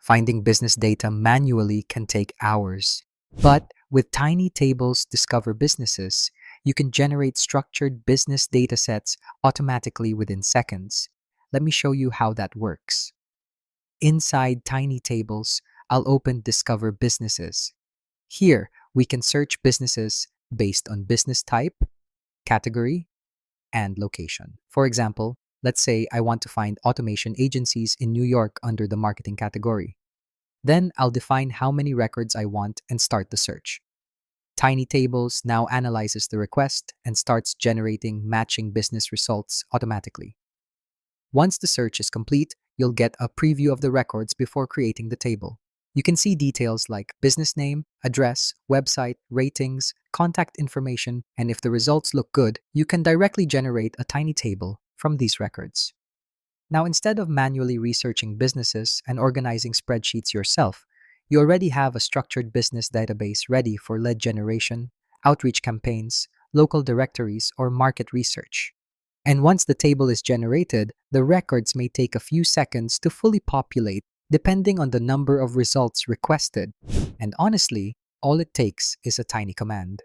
Finding business data manually can take hours. But with TinyTables Discover Businesses, you can generate structured business datasets automatically within seconds. Let me show you how that works. Inside TinyTables, I'll open Discover Businesses. Here, we can search businesses based on business type, category, and location. For example, let's say I want to find automation agencies in New York under the marketing category. Then I'll define how many records I want and start the search. TinyTables now analyzes the request and starts generating matching business results automatically. Once the search is complete, you'll get a preview of the records before creating the table. You can see details like business name, address, website, ratings, contact information, and if the results look good, you can directly generate a tiny table from these records. Now, instead of manually researching businesses and organizing spreadsheets yourself, you already have a structured business database ready for lead generation, outreach campaigns, local directories, or market research. And once the table is generated, the records may take a few seconds to fully populate depending on the number of results requested. And honestly, all it takes is a tiny command.